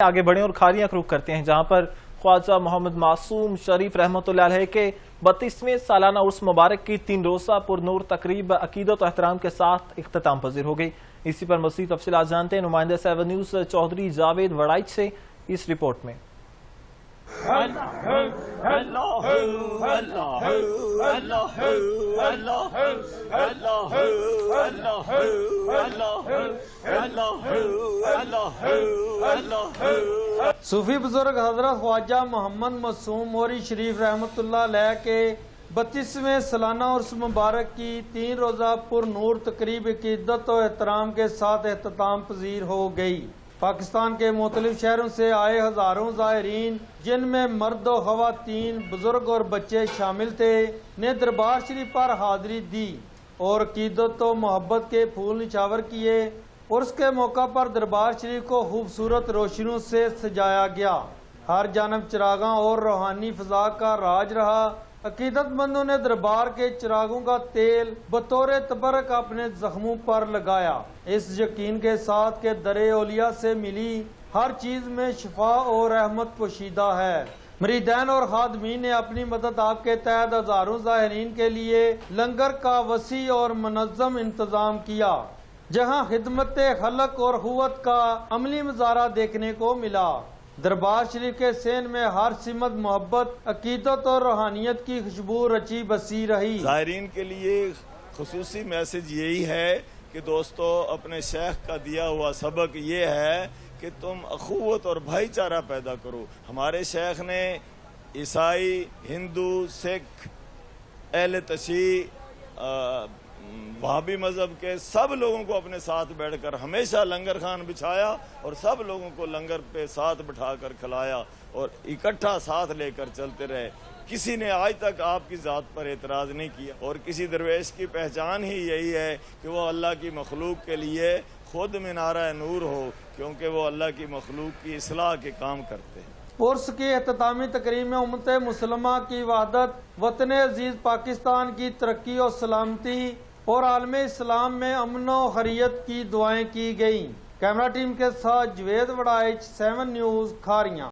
آگے بڑھیں اور کھاریاں رخ کرتے ہیں، جہاں پر خواجہ محمد معصوم شریف رحمۃ اللہ علیہ کے 32ویں سالانہ عرس مبارک کی 3 روزہ پر نور تقریب عقیدت و احترام کے ساتھ اختتام پذیر ہو گئی۔ اسی پر مزید تفصیلات جانتے ہیں نمائندہ 7 نیوز چودھری جاوید وڑائچ سے اس رپورٹ میں۔ صوفی بزرگ حضرت خواجہ محمد معصوم موری شریف رحمۃ اللہ علیہ کے 32ویں سالانہ عرس مبارک کی 3 روزہ پر نور تقریب عقیدت و احترام کے ساتھ اختتام پذیر ہو گئی۔ پاکستان کے مختلف شہروں سے آئے ہزاروں زائرین، جن میں مرد و خواتین، بزرگ اور بچے شامل تھے، نے دربار شریف پر حاضری دی اور عقیدت و محبت کے پھول نچھاور کیے۔ عرس کے موقع پر دربار شریف کو خوبصورت روشنیوں سے سجایا گیا، ہر جانب چراغاں اور روحانی فضا کا راج رہا۔ عقیدت مندوں نے دربار کے چراغوں کا تیل بطور تبرک اپنے زخموں پر لگایا، اس یقین کے ساتھ کہ در اولیاء سے ملی ہر چیز میں شفا اور رحمت پوشیدہ ہے۔ مریدین اور خادمین نے اپنی مدد آپ کے تحت ہزاروں زائرین کے لیے لنگر کا وسیع اور منظم انتظام کیا، جہاں خدمت خلق اور قوت کا عملی مظاہرہ دیکھنے کو ملا۔ دربار شریف کے سین میں ہر سمت محبت، عقیدت اور روحانیت کی خوشبو رچی بسی رہی۔ زائرین کے لیے خصوصی میسج یہی ہے کہ دوستو، اپنے شیخ کا دیا ہوا سبق یہ ہے کہ تم اخوت اور بھائی چارہ پیدا کرو۔ ہمارے شیخ نے عیسائی، ہندو، سکھ، اہل تشیع، وہابی مذہب کے سب لوگوں کو اپنے ساتھ بیٹھ کر ہمیشہ لنگر خان بچھایا اور سب لوگوں کو لنگر پہ ساتھ بٹھا کر کھلایا اور اکٹھا ساتھ لے کر چلتے رہے۔ کسی نے آج تک آپ کی ذات پر اعتراض نہیں کیا، اور کسی درویش کی پہچان ہی یہی ہے کہ وہ اللہ کی مخلوق کے لیے خود منارہ نور ہو، کیونکہ وہ اللہ کی مخلوق کی اصلاح کے کام کرتے ہیں۔ عرس کی اختتامی تقریب میں امت مسلمہ کی وحدت، وطن عزیز پاکستان کی ترقی اور سلامتی اور عالم اسلام میں امن و خیریت کی دعائیں کی گئیں۔ کیمرہ ٹیم کے ساتھ جاوید وڑائچ، 7 نیوز، کھاریاں۔